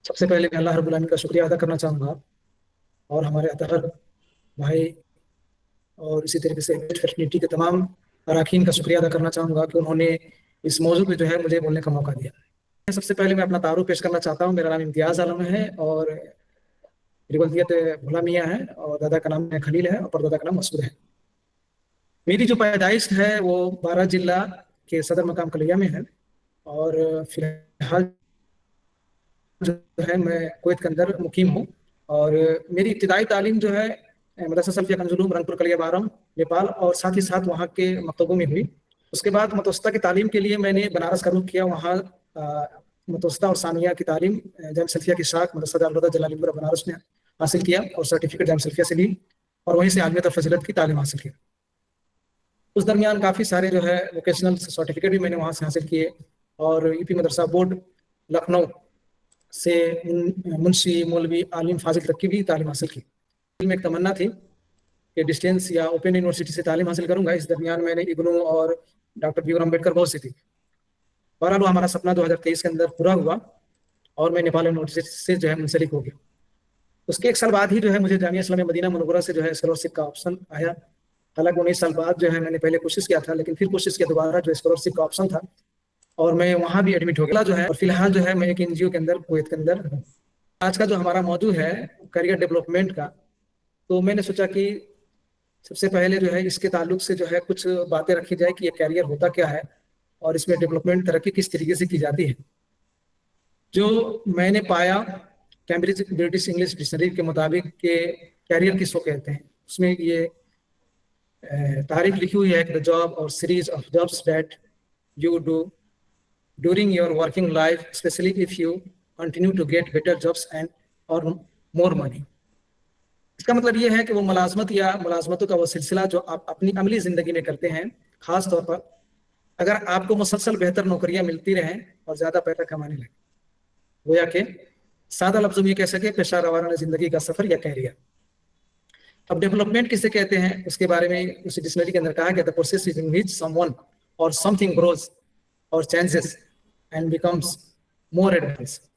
سب سے پہلے میں اللہ رب العالمین کا شکریہ ادا کرنا چاہوں گا، اور ہمارے اطہر بھائی اور اسی طریقے سے فرٹرنیٹی کے تمام اراکین کا شکریہ ادا کرنا چاہوں گا کہ انہوں نے اس موضوع پہ جو ہے مجھے بولنے کا موقع دیا۔ سب سے پہلے میں اپنا تعارف پیش کرنا چاہتا ہوں۔ میرا نام امتیاز عالم ہے اور میری والدیت بھولا میاں ہے، اور دادا کا نام خلیل ہے اور پردادا کا نام مسعود ہے۔ میری جو پیدائش ہے وہ بارہ ضلع کے صدر مقام کلیا میں ہے، اور فی الحال جو ہے میں کویت کے اندر مقیم ہوں۔ اور میری ابتدائی تعلیم جو ہے مدرسہ سلفیہ کنز العلوم رنگپور کلیا بارم نیپال، اور ساتھ ہی ساتھ وہاں کے مکتبوں میں ہوئی۔ اس کے بعد متوسطہ کی تعلیم کے لیے میں نے بنارس کا رخ کیا، وہاں متوسطہ اور ثانویہ کی تعلیم جامعہ سلفیہ کی شاخ مدرسہ دارالہدیٰ جلالی گڑھ بنارس میں حاصل کیا، اور سرٹیفکیٹ جامعہ سلفیہ سے لی، اور وہیں سے عالمیت اور فضیلت کی تعلیم حاصل کی۔ اس درمیان کافی سارے جو ہے ووکیشنل سرٹیفکیٹ بھی میں نے وہاں سے حاصل کیے، اور یو پی مدرسہ بورڈ لکھنؤ سے منشی مولوی عالم فاضل تک کی بھی تعلیم حاصل کی۔ دل میں ایک تمنا تھی کہ ڈسٹینس یا اوپن یونیورسٹی سے تعلیم حاصل کروں گا۔ اس درمیان میں نے اگنو اور ڈاکٹر بی آر امبیڈکر بہت سی تھی۔ بہرحال ہمارا سپنا 2023 کے اندر پورا ہوا، اور میں نیپال یونیورسٹی سے جو ہے منسلک ہو گیا۔ اس کے ایک سال بعد ہی جو ہے مجھے جامعہ اسلامیہ مدینہ منورہ سے جو ہے اسکالرشپ کا آپشن آیا۔ حالانکہ 19 سال بعد جو ہے میں نے پہلے کوشش کیا تھا، لیکن پھر کوشش کیا دوبارہ جو اسکالرشپ کا آپشن تھا، اور میں وہاں بھی ایڈمٹ ہو گیا جو ہے۔ اور فی الحال جو ہے میں ایک NGO کے اندر کویت کے اندر ہوں۔ آج کا جو ہمارا موضوع ہے کیریئر ڈیولپمنٹ کا، تو میں نے سوچا کہ سب سے پہلے جو ہے اس کے تعلق سے جو ہے کچھ باتیں رکھی جائے کہ یہ کیریئر ہوتا کیا ہے، اور اس میں ڈیولپمنٹ ترقی کس طریقے سے کی جاتی ہے۔ جو میں نے پایا کیمبرج برٹش انگلش ڈکشنری کے مطابق کہ کیریئر کس کو کہتے ہیں، اس میں یہ تعریف لکھی ہوئی ہے کہ the job or series of jobs that you do during your working life, especially if you continue to get better jobs and earn more money۔ اس کا مطلب یہ ہے کہ وہ ملازمت یا ملازمتوں کا وہ سلسلہ جو آپ اپنی عملی زندگی میں کرتے ہیں، خاص طور پر اگر آپ کو مسلسل بہتر نوکریاں ملتی رہیں اور زیادہ پیسہ کمانے لگیں، گویا کہ سادہ لفظوں میں یہ کہہ سکے پیشہ ورانہ زندگی کا سفر یا کیریئر۔ اب ڈیولپمنٹ کسے کہتے ہیں اس کے بارے میں اس ڈکشنری کے اندر کہا کہ the process in which someone or something grows or changes and becomes more advanced۔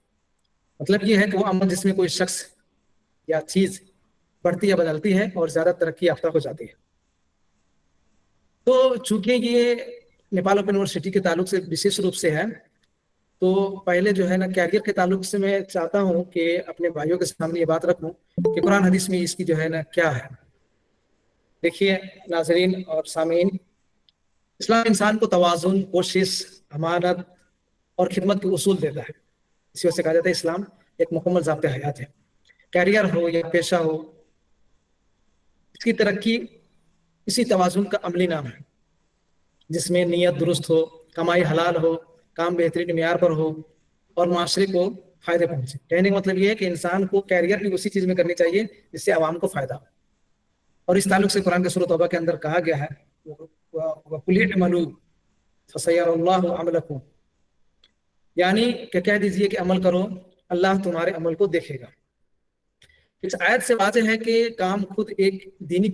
مطلب یہ ہے کہ وہ عمل جس میں کوئی شخص یا چیز بڑھتی یا بدلتی ہے اور زیادہ ترقی یافتہ ہو جاتی ہے۔ تو چونکہ یہ نیپال اوپن یونیورسٹی کے تعلق سے وشیش روپ سے ہے، تو پہلے جو ہے نا کیریئر کے تعلق سے میں چاہتا ہوں کہ اپنے بھائیوں کے سامنے یہ بات رکھوں کہ قرآن حدیث میں اس کی جو ہے نا کیا ہے۔ دیکھیے ناظرین اور سامعین، اسلام انسان کو توازن، کوشش، امانت اور خدمت کے اصول دیتا ہے۔ اسی وجہ سے کہا جاتا ہے اسلام ایک مکمل ضابطۂ حیات ہے۔ کیریئر ہو یا پیشہ ہو، اس کی ترقی اسی توازن کا عملی نام ہے، جس میں نیت درست ہو، کمائی حلال ہو، کام بہترین معیار پر ہو، اور معاشرے کو فائدے پہنچے۔ کہنے کا مطلب یہ ہے کہ انسان کو کیریئر بھی اسی چیز میں کرنی چاہیے جس سے عوام کو فائدہ ہو۔ اور اس تعلق سے قرآن کے سورۃ توبہ کے اندر کہا گیا ہے وَقُلِ اعْمَلُوا فَسَيَرَى اللَّهُ عَمَلَكُمْ، یعنی کہ کہہ دیجئے کہ عمل کرو، اللہ تمہارے عمل کو دیکھے گا۔ اس آیت سے واضح ہے کہ کام خود ایک دینی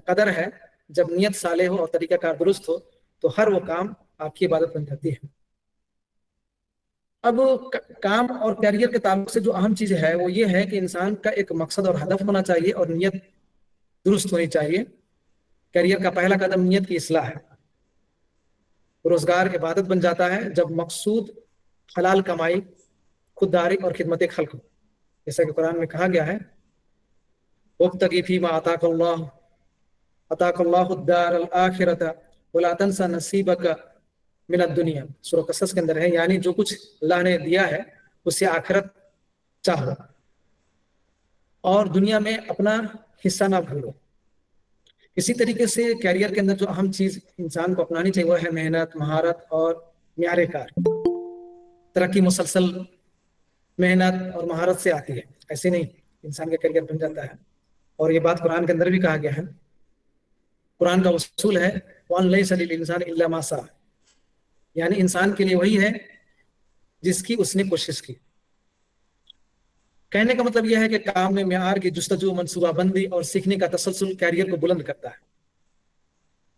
قدر ہے۔ جب نیت صالح ہو اور طریقہ کار درست ہو تو ہر وہ کام آپ کی عبادت بن جاتی ہے۔ اب کام اور کیریئر کے تعلق سے جو اہم چیز ہے وہ یہ ہے کہ انسان کا ایک مقصد اور ہدف ہونا چاہیے، اور نیت درست ہونی چاہیے۔ کیریئر کا پہلا قدم نیت کی اصلاح ہے۔ روزگار عبادت بن جاتا ہے جب مقصود حلال کمائی، خودداری اور خدمت خلق ہو، جیسا کہ قرآن میں کہا گیا ہے وَابْتَغِ فِيمَا آتَاكَ اللَّهُ الدَّارَ الْآخِرَةَ وَلَا تَنْسَ نَصِيبَكَ مِنَ الدُّنْيَا۔ سورۃ قصص کے اندر ہے، یعنی جو کچھ اللہ نے دیا ہے اس سے آخرت چاہو اور دنیا میں اپنا حصہ نہ بھولو۔ اسی طریقے سے کیریئر کے اندر جو اہم چیز انسان کو اپنانی چاہیے وہ ہے محنت، مہارت اور معیار کار۔ ترقی مسلسل محنت اور مہارت سے آتی ہے، ایسے نہیں انسان کا کیریئر بن جاتا ہے۔ اور یہ بات قرآن کے اندر بھی کہا گیا ہے۔ قرآن کا اصول ہے وَأَن لَيْسَ لِلْإِنسَانِ إِلَّا مَا سَعَى، یعنی انسان کے لیے وہی ہے جس کی اس نے کوشش کی۔ کہنے کا مطلب یہ ہے کہ کام میں معیار کی جستجو، منصوبہ بندی اور سیکھنے کا تسلسل کیریئر کو بلند کرتا ہے۔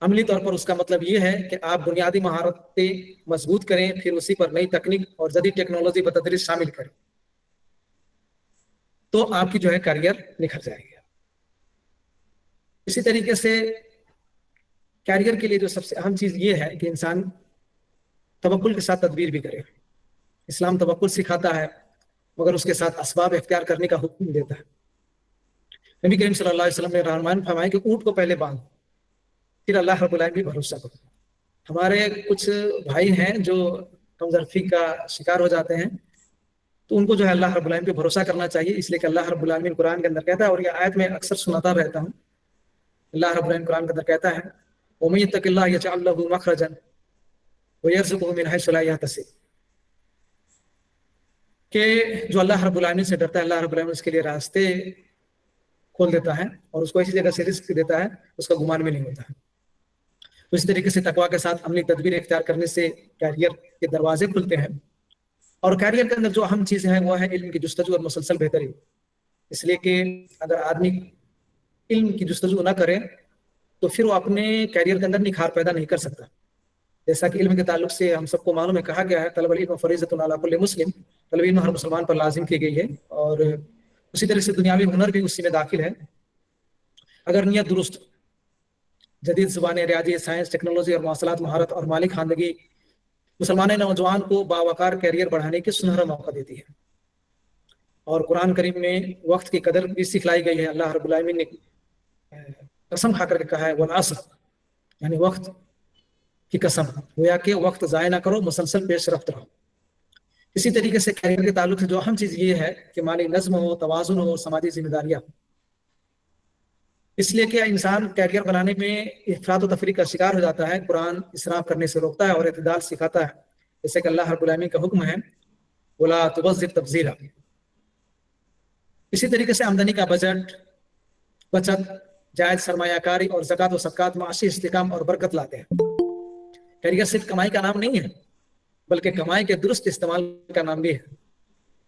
عملی طور پر اس کا مطلب یہ ہے کہ آپ بنیادی مہارتیں مضبوط کریں، پھر اسی پر نئی تکنیک اور جدید ٹیکنالوجی بتدریج شامل کریں۔ تو آپ کی جو ہے کیریئر نکھر جائے گی. اسی طریقے سے کیریئر کے لیے جو سب سے اہم چیز یہ ہے کہ انسان توکل کے ساتھ تدبیر بھی کرے. اسلام توکل سکھاتا ہے مگر اس کے ساتھ اسباب اختیار کرنے کا حکم دیتا ہے. نبی کریم صلی اللہ علیہ وسلم نے رحمان فرمایا کہ اونٹ کو پہلے باندھ پھر اللہ رب العالمین بھی بھروسہ کرو. ہمارے کچھ بھائی ہیں جو کمزرفی کا شکار ہو جاتے ہیں تو ان کو جو ہے اللہ رب العالمین پہ بھروسہ کرنا چاہیے. اس لیے کہ اللہ رب العالمین قرآن کے اندر کہتا ہے, اور یہ آیت میں اکثر سناتا رہتا ہوں, اللہ رب العالمین قرآن کے اندر کہتا ہے وَمَن يَتَّقِ اللَّهَ يَجْعَل لَّهُ مَخْرَجًا وَيَرْزُقْهُ مِنْ حَيْثُ لَا يَحْتَسِبُ, کہ جو اللہ رب العالمین سے ڈرتا ہے اللہ رب العالمین اس کے لیے راستے کھول دیتا ہے اور اس کو ایسی جگہ سے رزق دیتا ہے اس کا گمان بھی نہیں ہوتا ہے. تو اس طریقے سے تقویٰ کے ساتھ عملی تدبیر اختیار کرنے سے کیریئر کے دروازے کھلتے ہیں. اور کیریئر کے اندر جو اہم چیزیں ہیں وہ ہے علم کی جستجو اور مسلسل بہتری. اس لیے کہ اگر آدمی علم کی جستجو نہ کرے تو پھر وہ اپنے کیریئر کے اندر نکھار پیدا نہیں کر سکتا. جیسا کہ علم کے تعلق سے ہم سب کو معلوم ہے, کہا گیا ہے طلب العلم فریضۃ علی کل مسلم, طلب علم ہر مسلمان پر لازم کی گئی ہے. اور اسی طرح سے دنیاوی ہنر بھی اسی میں داخل ہے. اگر نیت درست, جدید زبانیں, ریاضی, سائنس, ٹیکنالوجی اور مواصلات, مہارت اور مالی خواندگی مسلمان نوجوان کو باوقار کیریئر بڑھانے کے سنہرا موقع دیتی ہے. اور قرآن کریم میں وقت کی قدر بھی سکھلائی گئی ہے. اللہ رب العالمین نے قسم کھا کر کے کہا ہے والعصر, یعنی وقت کی قسم, گویا کہ وقت ضائع نہ کرو, مسلسل پیش رفت رہو. اسی طریقے سے کیریئر کے تعلق سے جو اہم چیز یہ ہے کہ مالی نظم ہو, توازن ہو, سماجی ذمہ داریاں. اس لیے کہ انسان کیریئر بنانے میں افراط و تفریح کا شکار ہو جاتا ہے. قرآن اسراف کرنے سے روکتا ہے اور اعتدال سکھاتا ہے, جیسے کہ اللہ رب العالمین کا حکم ہے وَلَا تُبَذِّرْ تَبْذِيرًا. اسی طریقے سے آمدنی کا بجٹ, بچت, جائز سرمایہ کاری اور زکوٰۃ و صدقات معاشی استحکام اور برکت لاتے ہیں. کیریئر صرف کمائی کا نام نہیں ہے بلکہ کمائی کے درست استعمال کا نام بھی ہے.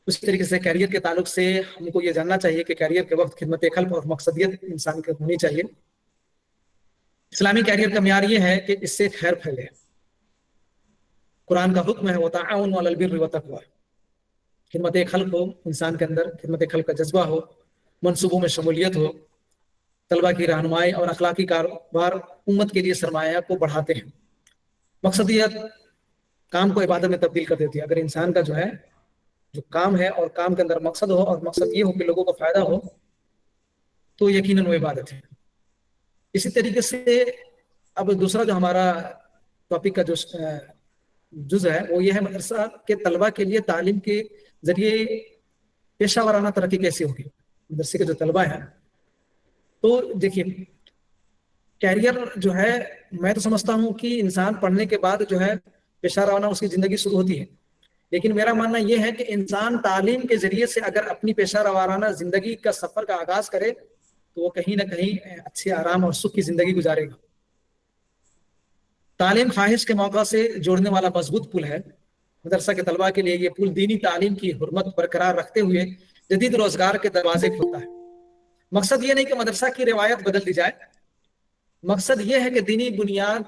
اسی طریقے سے کیریئر کے تعلق سے ہم کو یہ جاننا چاہیے کہ کیریئر کے وقت خدمت خلق اور مقصدیت انسان کی ہونی چاہیے. اسلامی کیریئر کا معیار یہ ہے کہ اس سے خیر پھیلے. قرآن کا حکم ہے وَتَعَاوَنُوا عَلَى الْبِرِّ وَالتَّقْوَىٰ, خدمت خلق ہو, انسان کے اندر خدمت خلق کا جذبہ ہو, منصوبوں میں شمولیت ہو, طلبہ کی رہنمائی اور اخلاقی کاروبار امت کے لیے سرمایہ کو بڑھاتے ہیں. مقصدیت کام کو عبادت میں تبدیل کر دیتی ہے. اگر انسان کا جو کام ہے اور کام کے اندر مقصد ہو اور مقصد یہ ہو کہ لوگوں کو فائدہ ہو تو یقیناً وہ عبادت ہے. اسی طریقے سے اب دوسرا جو ہمارا ٹاپک کا جو جز ہے وہ یہ ہے مدرسہ کے طلبہ کے لیے تعلیم کے ذریعے پیشہ ورانہ ترقی کیسے ہوگی. مدرسے کے جو طلبہ ہیں تو دیکھیے کیریئر جو ہے میں تو سمجھتا ہوں کہ انسان پڑھنے کے بعد جو ہے پیشہ ورانہ اس کی زندگی شروع ہوتی ہے, لیکن میرا ماننا یہ ہے کہ انسان تعلیم کے ذریعے سے اگر اپنی پیشہ ورانہ زندگی کا سفر کا آغاز کرے تو وہ کہیں نہ کہیں اچھے آرام اور سکھ کی زندگی گزارے گا. تعلیم خواہش کے موقع سے جوڑنے والا مضبوط پل ہے. مدرسہ کے طلباء کے لیے یہ پل دینی تعلیم کی حرمت برقرار رکھتے ہوئے جدید روزگار کے دروازے کھولتا ہے. مقصد یہ نہیں کہ مدرسہ کی روایت بدل دی جائے, مقصد یہ ہے کہ دینی بنیاد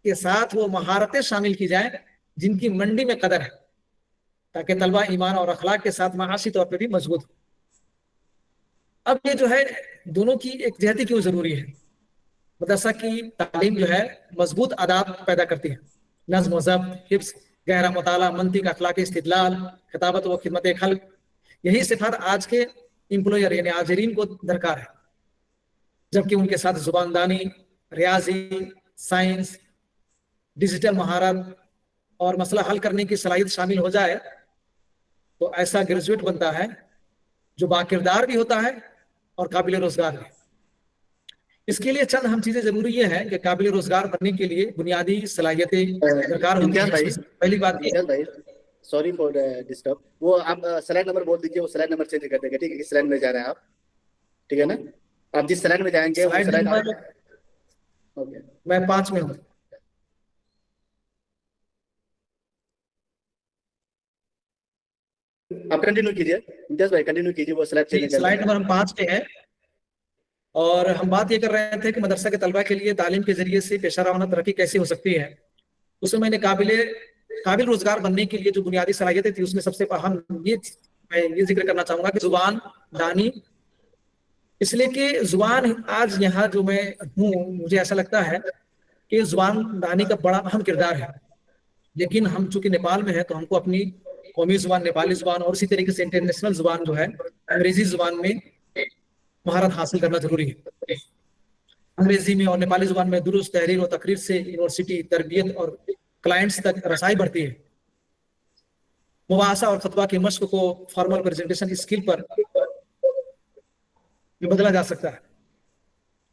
کے ساتھ وہ مہارتیں شامل کی جائیں جن کی منڈی میں قدر ہے, تاکہ طلبہ ایمان اور اخلاق کے ساتھ معاشی طور پہ بھی مضبوط ہو. اب یہ جو ہے دونوں کی ایک جہتی کیوں ضروری ہے. مدرسہ کی تعلیم جو ہے مضبوط عادات پیدا کرتی ہے, نظم و ضبط, حفظ, گہرا مطالعہ, منطق, اخلاقی استدلال, خطابت و خدمت خلق. یہی صفات آج کے امپلائر یعنی آجرین کو درکار ہے, جبکہ ان کے ساتھ زباندانی, ریاضی, سائنس, ڈیجیٹل مہارت اور مسئلہ حل کرنے کی صلاحیت شامل ہو جائے تو ایسا گریجویٹ بنتا ہے جو باکردار بھی ہوتا ہے اور قابل روزگار بھی. اس کے لیے چند اہم چیزیں ضروری یہ ہے کہ قابل روزگار بننے کے لیے بنیادی صلاحیتیں درکار ہوتی ہیں. پہلی بات سوری فار ڈسٹرب, وہ آپ سلائڈ نمبر بول دیجیے, وہ سلائڈ نمبر چینج کر دیں گے, ٹھیک ہے, کس سلائڈ میں جا رہے ہیں آپ, ٹھیک ہے نا, آپ جس سلائڈ میں جائیں گے وہ سلائڈ اوکے میں 5 میں ہوں. آپ کنٹینیو کیجیے امتیاز بھائی, کنٹینیو کیجیے, وہ سلائڈ نمبر ہم 5 پہ ہیں اور ہم بات یہ کر رہے تھے کہ مدرسہ کے طلبہ کے لیے تعلیم کے ذریعے سے پیشہ ورانہ ترقی کیسے ہو سکتی ہے. اس میں نے قابل روزگار بننے کے لیے جو بنیادی صلاحیتیں تھی اس میں سب سے اہم میں یہ ذکر کرنا چاہوں گا کہ زبان دانی، اس لیے کہ زبان آج یہاں جو میں ہوں مجھے ایسا لگتا ہے کہ زبان دانی کا بڑا اہم کردار ہے، لیکن ہم چونکہ نیپال میں ہیں تو ہم کو اپنی قومی زبان نیپالی زبان اور اسی طریقے سے انٹرنیشنل زبان جو ہے انگریزی زبان میں مہارت حاصل کرنا ضروری ہے۔ انگریزی میں اور نیپالی زبان میں درست تحریر اور تقریر سے یونیورسٹی تربیت اور کلائنٹس تک رسائی بڑھتی ہے۔ مباحثہ اور خطبہ کی مشق کو فارمل پریزنٹیشن اسکل پر بدلا جا سکتا ہے۔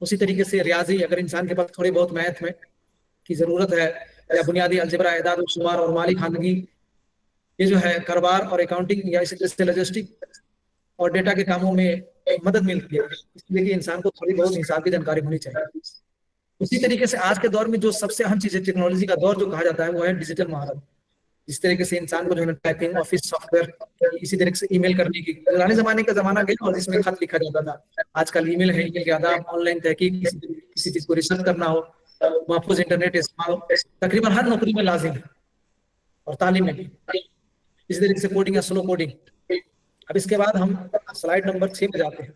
اسی طریقے سے ریاضی، اگر انسان کے پاس تھوڑی بہت میتھ میں کی ضرورت ہے یا بنیادی الجبرا، اعداد و شمار اور مالی خواندگی، یہ جو ہے کاروبار اور اکاؤنٹنگ یا اسی طرح سے لاجسٹک اور ڈیٹا کے کاموں میں مدد ملتی ہے، اس لیے کہ انسان کو تھوڑی بہت حساب کی جانکاری ہونی چاہیے۔ اسی طریقے سے آج کے دور میں جو سب سے اہم چیز ہے ٹیکنالوجی کا دور جو کہا جاتا ہے وہ ہے ڈیجیٹل مہارت۔ جس طریقے سے انسان کو جو ہے ٹائپنگ، آفس سافٹ ویئر، اسی طریقے سے ای میل کرنے کی، پرانے زمانے کا زمانہ گیا اور جس میں خط لکھا جاتا تھا، آج کل ای میل ہے، ای میل کے آداب، آن لائن تحقیق، کسی چیز کو ریسرچ کرنا ہو، محفوظ انٹرنیٹ استعمال تقریباً ہر نوکری میں لازم ہے اور تعلیم میں بھی۔ اسی طریقے سے کوڈنگ یا سلو کوڈنگ۔ اب اس کے بعد ہم سلائیڈ نمبر 6 پہ جاتے ہیں۔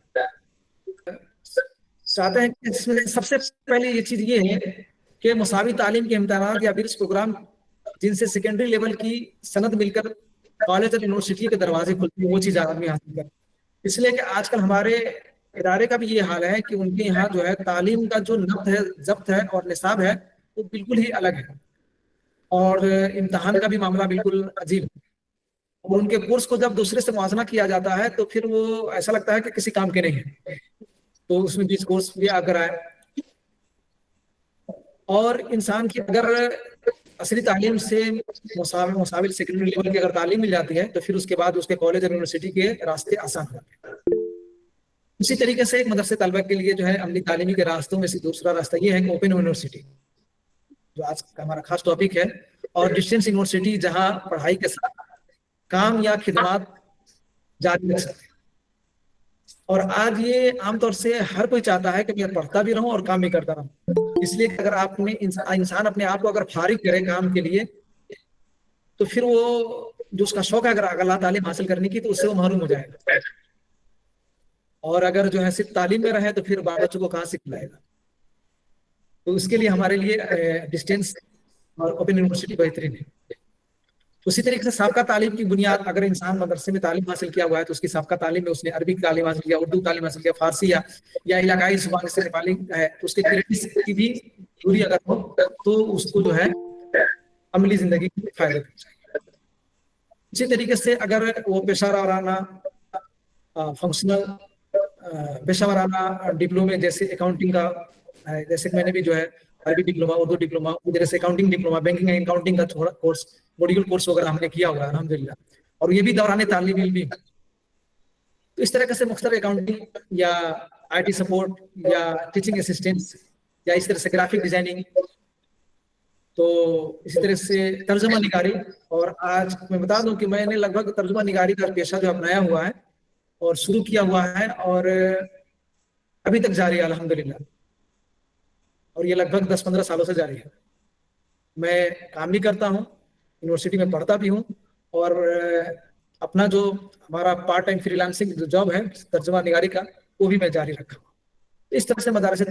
چاہتے ہیں کہ اس میں سب سے پہلے یہ چیز یہ ہے کہ مساوی تعلیم کے امتحانات یا برس پروگرام جن سے سیکنڈری لیول کی سند مل کر کالج اور یونیورسٹی کے دروازے کھلتے ہیں، وہ چیز آدمی حاصل کرے۔ اس لیے کہ آج کل ہمارے ادارے کا بھی یہ حال ہے کہ ان کے یہاں جو ہے تعلیم کا جو ضبط ہے اور نصاب ہے وہ بالکل ہی الگ ہے، اور امتحان کا بھی معاملہ بالکل عجیب ہے، اور ان کے کورس کو جب دوسرے سے موازنہ کیا جاتا ہے تو پھر وہ ایسا لگتا ہے کہ کسی کام کے نہیں ہے، تو اس میں بیچ کورس بھی آ کر آئے۔ اور انسان کی اگر عصری تعلیم سے مساوی سیکنڈری لیول کی اگر تعلیم مل جاتی ہے تو پھر اس کے بعد اس کے کالج اور یونیورسٹی کے راستے آسان ہوتے ہیں۔ اسی طریقے سے ایک مدرسے طلبہ کے لیے جو ہے عملی تعلیمی کے راستوں میں سے دوسرا راستہ یہ ہے کہ اوپن یونیورسٹی، جو آج کا ہمارا خاص ٹاپک ہے، اور ڈسٹینس یونیورسٹی، جہاں پڑھائی کے ساتھ کام یا خدمات جاری رکھ سکتے ہیں۔ اور آج یہ عام طور سے ہر کوئی چاہتا ہے کہ میں پڑھتا بھی رہوں اور کام بھی کرتا رہوں، اس لیے کہ اگر آپ نے انسان اپنے آپ کو اگر فارغ کرے کام کے لیے تو پھر وہ جو اس کا شوق ہے اگر اعلیٰ تعلیم حاصل کرنے کی تو اس سے وہ محروم ہو جائے گا، اور اگر جو ہے صرف تعلیم میں رہے تو پھر بال بچوں کو کہاں سے کھلائے گا۔ تو اس کے لیے ہمارے لیے ڈسٹینس اور اوپن یونیورسٹی بہترین ہے۔ اسی طریقے سے سابقہ تعلیم کی بنیاد، اگر انسان مدرسے میں تعلیم حاصل کیا ہوا ہے تو اس کی سابقہ تعلیم میں اس نے عربی تعلیم حاصل کیا، اردو تعلیم حاصل کیا، فارسی یا علاقائی زبان سے نیپالی ہے، تو اس کے کریڈٹس کی بھی دوری اگر ہو تو اس کو جو ہے عملی زندگی کے فائدے پہنچائے۔ اسی طریقے سے اگر وہ پیشہ ورانہ فنکشنل پیشہ ورانہ ڈپلومے جیسے اکاؤنٹنگ کا، جیسے میں نے بھی جو ہے عربی ڈپلوما، اردو ڈپلوما، ادھر سے accounting diploma, banking and accounting کا تھوڑا کورس، موڈیول کورس وغیرہ ہم نے کیا ہوا ہے الحمدللہ، اور یہ بھی دوران تعلیم علم بھی۔ تو اس طرح سے مختلف اکاؤنٹنگ یا آئی ٹی سپورٹ یا ٹیچنگ اسسٹنٹس یا اس طرح سے گرافک ڈیزائننگ، تو اسی طرح سے ترجمہ نگاری۔ اور آج میں بتا دوں کہ میں نے لگ بھگ ترجمہ نگاری کا پیشہ جو اپنایا ہوا ہے اور شروع کیا ہوا ہے اور ابھی تک جاری ہے الحمدللہ، اور یہ لگ بھگ 10-15 سالوں سے جاری ہے۔ میں کام بھی کرتا ہوں، یونیورسٹی میں پڑھتا بھی ہوں، اور اپنا جو ہمارا پارٹ ٹائم فری لانسنگ جو جاب ہے ترجمہ نگاری کا وہ بھی میں جاری رکھا ہوں۔ اس طرح سے مدارس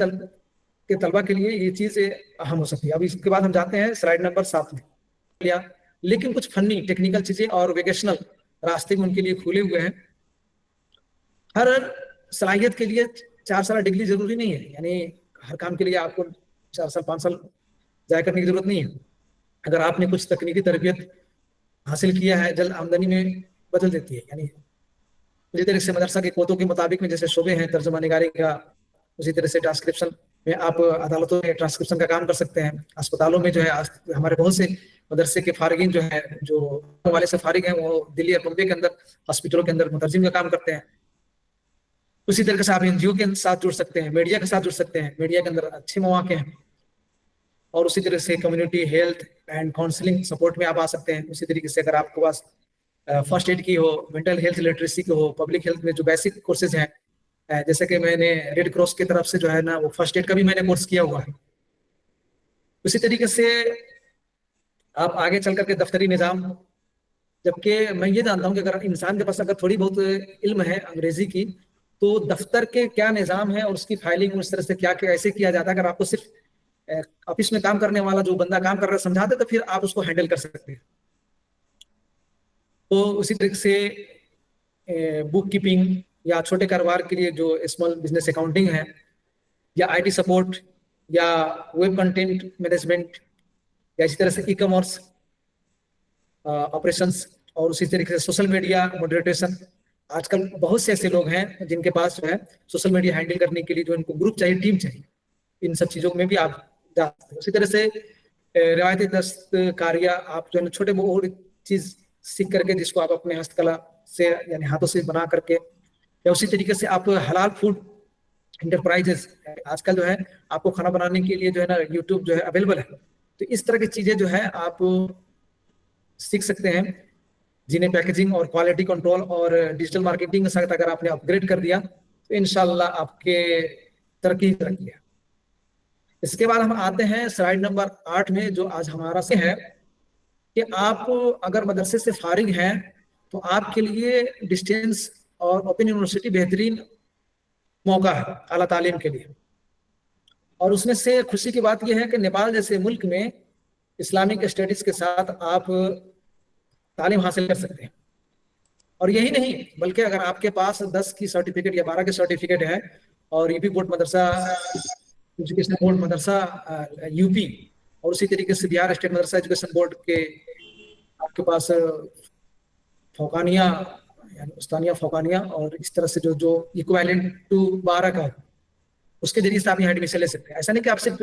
کے طلبہ کے لیے یہ چیز اہم ہو سکتی ہے۔ اب اس کے بعد ہم جاتے ہیں سلائیڈ نمبر 7 میں، لیکن کچھ فنی ٹیکنیکل چیزیں اور ویکیشنل راستے میں ان کے لیے کھلے ہوئے ہیں۔ ہر صلاحیت کے لیے 4 سال ڈگری ضروری نہیں ہے، یعنی ہر کام کے لیے آپ کو 4 سال 5 سال ضائع کرنے کی ضرورت نہیں ہے۔ اگر آپ نے کچھ تکنیکی تربیت حاصل کیا ہے جلد آمدنی میں بدل دیتی ہے، یعنی اسی طرح سے مدرسہ کے کوتوں کے مطابق میں جیسے شعبے ہیں ترجمہ نگاری کا، اسی طرح سے ٹرانسکرپشن میں آپ عدالتوں میں ٹرانسکرپشن کا کام کر سکتے ہیں، اسپتالوں میں جو ہے ہمارے بہت سے مدرسے کے فارغین جو ہیں جو والے سے فارغ ہیں وہ دلی اور بمبے کے اندر ہاسپٹلوں کے اندر مترجم کا کام کرتے ہیں۔ اسی طریقے سے آپ این جی او کے ساتھ جڑ سکتے ہیں، میڈیا کے ساتھ جڑ سکتے ہیں، میڈیا کے اندر اچھے مواقع ہیں، اور اسی طرح سے community health and counselling support میں آپ آ سکتے ہیں۔ اسی طریقے سے اگر آپ کے پاس فرسٹ ایڈ کی ہو، مینٹل ہیلتھ لٹریسی کی ہو، پبلک ہیلتھ میں جو بیسک کورسز ہیں، جیسے کہ میں نے ریڈ کراس کی طرف سے جو ہے نا وہ فرسٹ ایڈ کا بھی میں نے کورس کیا ہوا ہے۔ اسی طریقے سے آپ آگے چل کر کے دفتری نظام جبکہ میں یہ جانتا ہوں کہ اگر انسان کے پاس اگر تھوڑی بہت علم ہے انگریزی کی تو دفتر کے کیا نظام ہے اور اس کی فائلنگ اس طرح سے کیا کیسے کیا جاتا ہے، اگر آپ کو صرف آفس میں کام کرنے والا جو بندہ کام کر رہا ہے سمجھا دے تو پھر آپ اس کو ہینڈل کر سکتے ہیں. تو اسی طریقے سے بک کیپنگ یا چھوٹے کاروبار کے لیے جو اسمال بزنس اکاؤنٹنگ ہے، یا آئی ٹی سپورٹ، یا ویب کنٹینٹ مینجمنٹ، یا اسی طرح سے ای کامرس آپریشنس، اور اسی طریقے سے سوشل میڈیا ماڈریٹیشن. آج کل بہت سے ایسے لوگ ہیں جن کے پاس جو ہے سوشل میڈیا ہینڈل کرنے کے لیے جو ان کو گروپ چاہیے، ٹیم چاہیے. ان سب چیزوں میں بھی آپ جا سکتے ہیں. اسی طرح سے روایتی دستکاریاں، آپ جو ہے چھوٹے بہت چیز سیکھ کر کے جس کو آپ اپنے ہست کلا سے یعنی ہاتھوں سے بنا کر کے، یا اسی طریقے سے آپ حلال فوڈ انٹرپرائزز، آج کل جو ہے آپ کو کھانا بنانے کے لیے جو ہے نا یوٹیوب جو ہے اویلیبل ہے. تو اس طرح کی چیزیں جو ہے آپ سیکھ سکتے ہیں، جنہیں پیکیجنگ اور کوالٹی کنٹرول اور ڈیجیٹل مارکیٹنگ کے ساتھ اگر آپ نے اپ گریڈ کر دیا تو انشاءاللہ آپ کے ترقی ہے. اس کے بعد ہم آتے ہیں سلائیڈ نمبر 8 میں، جو آج ہمارا سے ہے کہ آپ اگر مدرسے سے فارغ ہیں تو آپ کے لیے ڈسٹینس اور اوپن یونیورسٹی بہترین موقع ہے اعلیٰ تعلیم کے لیے. اور اس میں سے خوشی کی بات یہ ہے کہ نیپال جیسے ملک میں اسلامک اسٹڈیز کے ساتھ آپ تعلیم حاصل کر سکتے ہیں. اور یہی نہیں بلکہ اگر آپ کے پاس 10 کی سرٹیفکیٹ یا 12 کے سرٹیفکیٹ ہے، اور یو پی بورڈ مدرسہ ایجوکیشن بورڈ مدرسہ یو پی، اور اسی طریقے سے بہار اسٹیٹ مدرسہ ایجوکیشن بورڈ کے آپ کے پاس فوقانیہ یعنی استانیہ فوقانیہ، اور اس طرح سے جو ایکویلنٹ ٹو 12 کا اس کے ذریعے سے آپ یہاں ایڈمیشن لے سکتے ہیں. ایسا نہیں کہ آپ صرف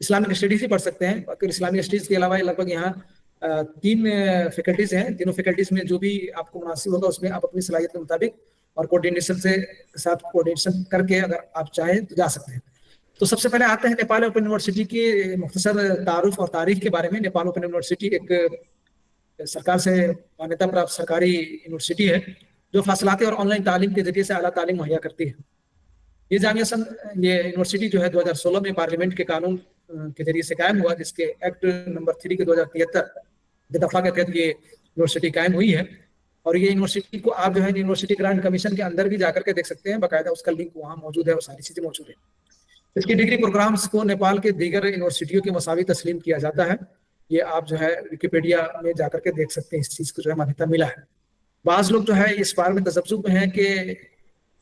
اسلامک اسٹڈیز ہی پڑھ سکتے ہیں، بلکہ اسلامک اسٹڈیز کے علاوہ لگ بھگ یہاں 3 فیکلٹیز ہیں. تینوں فیکلٹیز میں جو بھی آپ کو مناسب ہوگا اس میں آپ اپنی صلاحیت کے مطابق اور کوآرڈینیشن سے ساتھ کوآرڈینیشن کر کے اگر آپ چاہیں تو جا سکتے ہیں. تو سب سے پہلے آتے ہیں نیپال اوپن یونیورسٹی کی مختصر تعارف اور تاریخ کے بارے میں. نیپال اوپن یونیورسٹی ایک سرکار سے مانیتا پراپت سرکاری یونیورسٹی ہے جو فاصلاتی اور آن لائن تعلیم کے ذریعے سے اعلیٰ تعلیم مہیا کرتی ہے. یہ یونیورسٹی جو ہے 2016 میں پارلیمنٹ کے قانون کے ذریعے سے قائم ہوا، جس کے ایکٹ نمبر 3 کے 2073 دفعہ کے تحت یہ یونیورسٹی قائم ہوئی ہے. اور یہ یونیورسٹی کو آپ جو ہے یونیورسٹی گرانٹ کمیشن کے اندر بھی جا کر کے دیکھ سکتے ہیں، باقاعدہ اس کا لنک وہاں موجود ہے اور ساری چیزیں موجود ہیں. اس کی ڈگری پروگرامز کو نیپال کے دیگر یونیورسٹیوں کے مساوی تسلیم کیا جاتا ہے. یہ آپ جو ہے ویکیپیڈیا میں جا کر کے دیکھ سکتے ہیں، اس چیز کو جو ہے مانیتا ملا ہے. بعض لوگ جو ہے اس بارے میں تذبذب میں ہیں کہ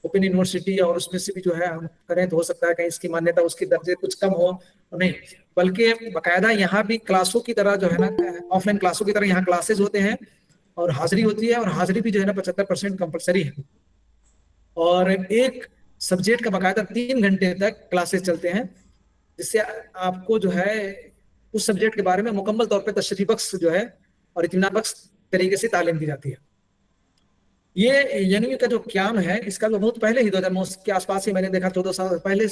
اوپن یونیورسٹی اور اس میں سے بھی جو ہے ہم کریں تو ہو سکتا ہے کہ اس کی مانیتا اس کے درجے کچھ کم ہو. نہیں، بلکہ باقاعدہ یہاں بھی کلاسوں کی طرح جو ہے نا آف لائن کلاسوں کی طرح یہاں کلاسز ہوتے ہیں اور حاضری ہوتی ہے، اور حاضری بھی جو ہے نا 75% کمپلسری ہے. اور ایک سبجیکٹ کا باقاعدہ 3 گھنٹے تک کلاسز چلتے ہیں، جس سے آپ کو جو ہے اس سبجیکٹ کے بارے میں مکمل طور پہ تشریح بخش جو ہے اور اطمینان بخش طریقے سے تعلیم دی جاتی ہے. یہ یعنی کا جو قیام ہے اس کا جو بہت پہلے ہی 2009 کے آس پاس ہی میں نے دیکھا 14 سال پہلے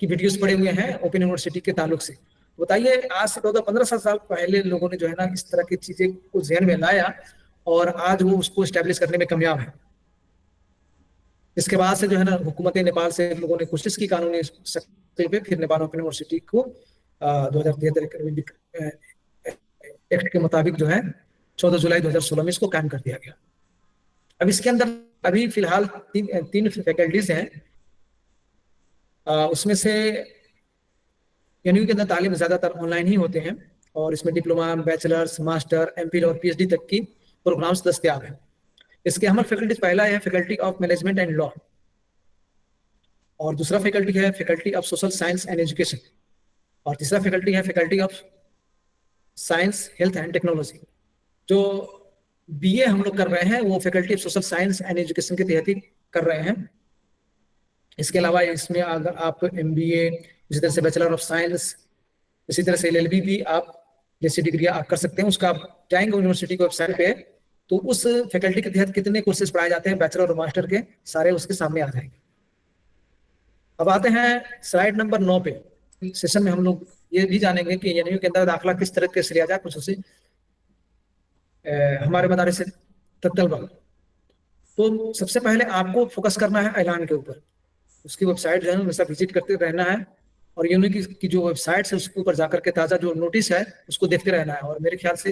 کی ویڈیوز پڑے ہوئے ہیں اوپن یونیورسٹی کے تعلق سے. بتائیے آج سے 14-15 سال پہلے لوگوں نے جو ہے نا اس طرح کی چیزیں کو ذہن میں لایا اور آج وہ اس کو اسٹیبلش کرنے میں کامیاب ہے. اس کے بعد سے جو ہے نا حکومت نیپال سے لوگوں نے کوشش کی قانونی شکل پہ، پھر نیپال اوپن یونیورسٹی کو 2073 ایکٹ کے مطابق جو ہے 14 جولائی 2016 میں اس کو قائم کر دیا گیا. اب اس کے اندر ابھی فی الحال 3 فیکلٹیز ہیں. اس میں سے کے اندر تعلیم زیادہ تر آن لائن ہی ہوتے ہیں، اور اس میں diploma, bachelors, master, M Phil اور پی ایچ ڈی تک کی پروگرامز دستیاب ہیں. اس کے اہم فیکلٹیز پہلا ہے فیکلٹی آف مینجمنٹ اینڈ لا، اور دوسرا فیکلٹی ہے faculty of social science and education, اور تیسرا فیکلٹی ہے faculty of science health and technology. جو بی اے ہم لوگ کر رہے ہیں وہ faculty of social science and education کے تحت ہی کر رہے ہیں. اس کے علاوہ اس میں اگر آپ ایم بی اے، اسی طرح سے بیچلر آف سائنس، اسی طرح سے LLB بھی آپ جیسی ڈگری آپ کر سکتے ہیں. اس کا آپ جائیں گے یونیورسٹی کی ویب سائٹ پہ تو اس فیکلٹی کے تحت کتنے کورسز پڑھائے جاتے ہیں بیچلر اور ماسٹر کے، سارے اس کے سامنے آ جائیں گے. اب آتے ہیں سلائیڈ نمبر 9 پہ. سیشن میں ہم لوگ یہ بھی جانیں گے کہ NMU کے اندر داخلہ کس طرح سے لیا جائے، خصوصی ہمارے مدارس طلبہ. تو سب سے پہلے آپ کو فوکس کرنا ہے اعلان کے اوپر. اس کی ویب سائٹ جو ہے ہمیشہ وزٹ کرتے رہنا ہے، اور NMU کی جو ویب سائٹ ہے اس کے اوپر جا کر کے تازہ جو نوٹس ہے اس کو دیکھتے رہنا ہے. اور میرے خیال سے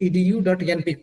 www.edu.np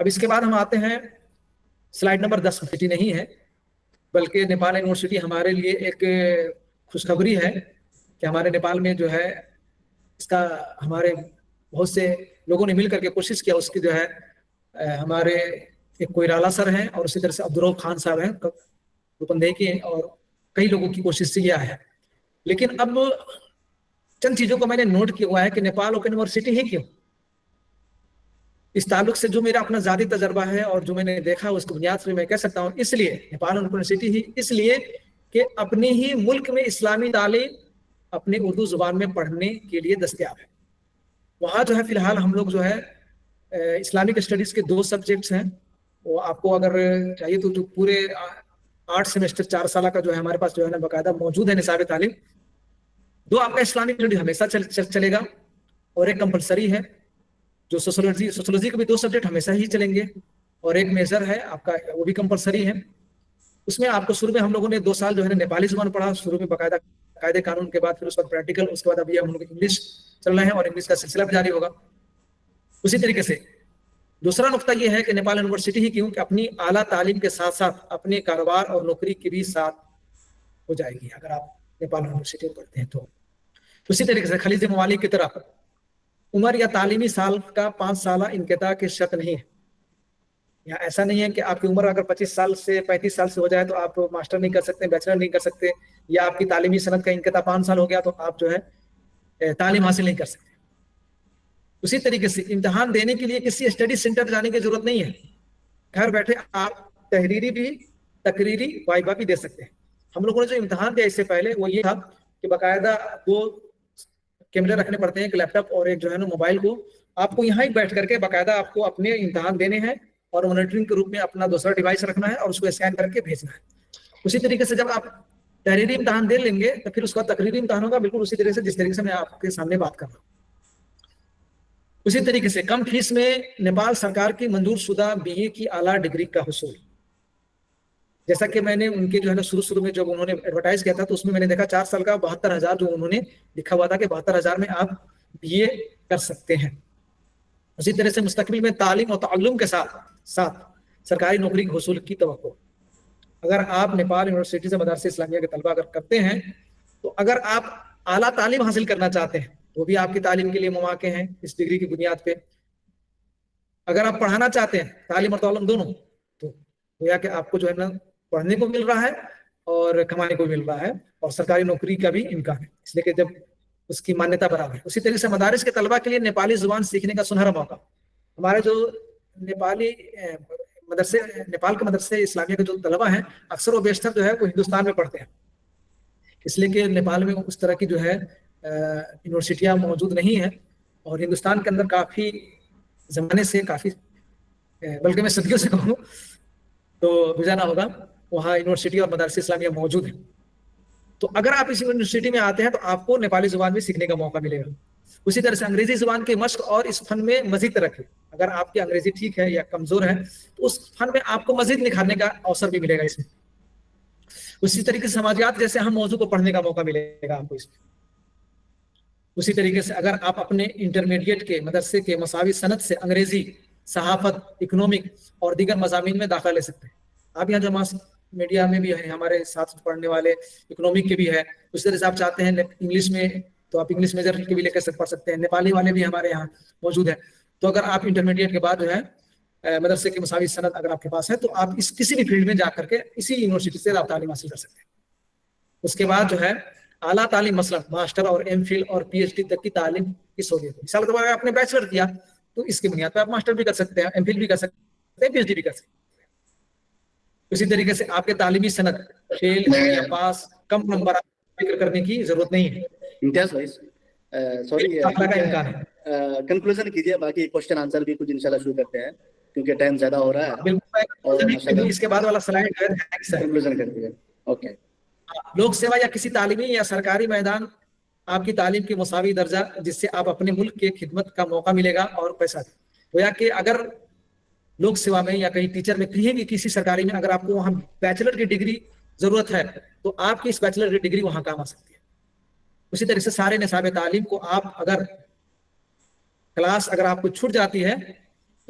اب اس کے بعد ہم آتے ہیں سلائڈ نمبر 10. یونیورسٹی نہیں ہے بلکہ نیپال یونیورسٹی ہمارے لیے ایک خوشخبری ہے کہ ہمارے نیپال میں جو ہے اس کا ہمارے بہت سے لوگوں نے مل کر کے کوشش کیا. اس کی جو ہے ہمارے ایک کوئرالا سر ہیں اور اسی طرح سے عبدالرؤف خان صاحب ہیں روپندے کے, اور کئی لوگوں کی کوشش سے کیا ہے. لیکن اب چند چیزوں کو میں نے نوٹ کیا ہوا ہے کہ نیپال اوپن یونیورسٹی ہی کیوں. اس تعلق سے جو میرا اپنا ذاتی تجربہ ہے اور جو میں نے دیکھا اس کی بنیاد پر میں کہہ سکتا ہوں اس لیے نیپال اوپن یونیورسٹی ہی اس لیے کہ اپنے ہی ملک میں اسلامی تعلیم اپنے اردو زبان میں پڑھنے کے لیے دستیاب ہے. وہاں جو ہے فی الحال ہم لوگ جو ہے اسلامک اسٹڈیز کے 2 سبجیکٹس ہیں. وہ آپ کو اگر چاہیے تو جو پورے 8 سیمسٹر 4 سالہ کا جو ہے ہمارے پاس جو ہے نا باقاعدہ موجود ہے نصاب تعلیم. 2 آپ کا اسلامک اسٹڈی ہمیشہ چلے گا اور ایک کمپلسری ہے جو سوشولوجی کے بھی 2 سبجیکٹ ہمیشہ ہی چلیں گے, اور ایک میجر ہے آپ کا وہ بھی کمپلسری ہے. اس میں آپ کو شروع میں ہم لوگوں نے 2 سال جو ہے نیپالی زبان پڑھا شروع میں باقاعدہ قاعدے قانون کے بعد, پھر اس کے بعد پریکٹیکل, اس کے بعد ابھی ہم لوگ انگلش چل رہے ہیں اور انگلش کا سلسلہ بھی جاری ہوگا. اسی طریقے سے دوسرا نقطہ یہ ہے کہ نیپال یونیورسٹی ہی کیوں کہ اپنی اعلیٰ تعلیم کے ساتھ ساتھ اپنے کاروبار اور نوکری کے بھی ساتھ ہو جائے گی اگر آپ نیپال یونیورسٹی میں پڑھتے ہیں تو. اسی طریقے سے خلیج ممالک کی طرح عمر یا تعلیمی سال کا 5 سالہ انقطاع کی شرط نہیں ہے. یا ایسا نہیں ہے کہ آپ کی عمر اگر 25 سال سے 35 سال سے ہو جائے تو آپ ماسٹر نہیں کر سکتے, بیچلر نہیں کر سکتے, یا آپ کی تعلیمی سند کا انقطاع 5 سال ہو گیا تو آپ جو ہے تعلیم حاصل نہیں کر سکتے. اسی طریقے سے امتحان دینے کے لیے کسی اسٹڈی سینٹر جانے کی ضرورت نہیں ہے. گھر بیٹھے آپ تحریری بھی تقریری وائبہ بھی دے سکتے ہیں. ہم لوگوں نے جو امتحان دیا اس سے پہلے وہ یہ تھا کہ باقاعدہ 2 کیمرے رکھنے پڑتے ہیں, ایک لیپ ٹاپ اور ایک جو ہے نا موبائل کو. آپ کو یہاں ہی بیٹھ کر کے باقاعدہ آپ کو اپنے امتحان دینے ہیں اور مانیٹرنگ کے روپ میں اپنا دوسرا ڈیوائس رکھنا ہے اور اس کو اسکین کر کے بھیجنا ہے. اسی طریقے سے جب آپ تحریری امتحان دے لیں گے تو پھر اس کا تقریری امتحان ہوگا بالکل اسی طریقے سے جس طریقے سے میں آپ کے سامنے بات کر رہا ہوں. اسی طریقے سے کم فیس میں نیپال سرکار کی منظور شدہ BA کی اعلیٰ ڈگری کا حصول. جیسا کہ میں نے ان کے جو ہے نا شروع میں جب انہوں نے ایڈورٹائز کیا تھا تو اس میں نے دیکھا 4 سال کا 72,000 جو انہوں نے لکھا ہوا تھا کہ 72,000 میں آپ BA کر سکتے ہیں. اسی طرح سے مستقبل میں تعلیم و تعلم کے ساتھ سرکاری نوکری کے حصول کی توقع. اگر آپ نیپال یونیورسٹی سے مدارس اسلامیہ کے طلبہ اگر کرتے ہیں تو اگر آپ اعلیٰ تعلیم حاصل کرنا چاہتے ہیں وہ بھی آپ کی تعلیم کے لیے مواقع ہیں اس ڈگری کی بنیاد پہ. اگر آپ پڑھانا چاہتے ہیں تعلیم اور تعلم دونوں تو گویا کہ آپ کو جو ہے نا پڑھنے کو مل رہا ہے اور کمانے کو مل رہا ہے اور سرکاری نوکری کا بھی امکان ہے, اس لیے کہ جب اس کی مانیتا برابر ہے. اسی طریقے سے مدارس کے طلبہ کے لیے نیپالی زبان سیکھنے کا سنہرا موقع. ہمارے جو نیپالی مدرسے نیپال کے مدرسے اسلامیہ کے جو طلبہ ہیں اکثر و بیشتر جو ہے وہ ہندوستان میں پڑھتے ہیں, اس لیے کہ نیپال میں اس طرح کی جو ہے یونیورسٹیاں موجود نہیں ہیں. اور ہندوستان کے اندر کافی زمانے سے کافی بلکہ میں صدیوں سے کہوں تو بجانا ہوگا وہاں یونیورسٹی اور مدارس اسلامیہ موجود ہیں. تو اگر آپ اس یونیورسٹی میں آتے ہیں تو آپ کو نیپالی زبان بھی سیکھنے کا موقع ملے گا. اسی طرح سے انگریزی زبان کی مشق اور اس فن میں مزید ترقی. اگر آپ کی انگریزی ٹھیک ہے یا کمزور ہے تو اس فن میں آپ کو مزید نکھارنے کا اوسر بھی ملے گا اس میں. اسی طریقے سے سماجیات جیسے اہم موضوع کو پڑھنے کا موقع ملے گا آپ کو اس میں. اسی طریقے سے اگر آپ اپنے انٹرمیڈیٹ کے مدرسے کے مساوی سند سے انگریزی, صحافت, اکنامک اور دیگر مضامین میں داخلہ لے سکتے ہیں. آپ یہاں جو ماس میڈیا میں بھی ہیں ہمارے ساتھ پڑھنے والے اکنامک کے بھی ہے. اس طرح سے آپ چاہتے ہیں انگلش میں تو آپ انگلش میجر کے بھی لے کر پڑھ سکتے ہیں. نیپالی والے بھی ہمارے یہاں موجود ہیں. تو اگر آپ انٹرمیڈیٹ کے بعد جو ہے مدرسے کی مساوی سند اگر آپ کے پاس ہے تو آپ اس کسی بھی فیلڈ میں جا کر کے اسی یونیورسٹی سے آپ تعلیم حاصل کر سکتے ہیں. اس کے بعد جو ہے اعلیٰ تعلیم مثلا ماسٹر اور M.Phil اور PhD تک کی تعلیم کی سہولیت ہے. مثال کے طور پر آپ نے بیچلر کیا تو اس کی بنیاد پر آپ ماسٹر بھی کر سکتے ہیں, M.Phil بھی کر سکتے ہیں, PhD بھی کر سکتے ہیں. اسی طریقے سے آپ کے تعلیمی سند فیل یا پاس کم نمبر فکر کرنے کی ضرورت نہیں ہے. امتیاز بھائی سوری کنکلوژن کیجیے, باقی کوشچن آنسر بھی کچھ انشاءاللہ شروع کرتے ہیں کیونکہ ٹائم زیادہ ہو رہا ہے. بالکل اس کے بعد والا سلائڈ کنکلوژن کر دیجیے. اوکے. لوک سیوا یا کسی تعلیمی یا سرکاری میدان آپ کی تعلیم کی مساوی درجہ جس سے آپ اپنے ملک کے خدمت کا موقع ملے گا اور پیسہ دے. گویا کہ اگر لوک سیوا میں یا کہیں ٹیچر میں کہیں بھی کسی سرکاری میں اگر آپ کو وہاں بیچلر کی ڈگری ضرورت ہے تو آپ کی اس بیچلر کی ڈگری وہاں کام آ سکتی ہے. اسی طرح سے سارے نصاب تعلیم کو آپ اگر کلاس اگر آپ کو چھوٹ جاتی ہے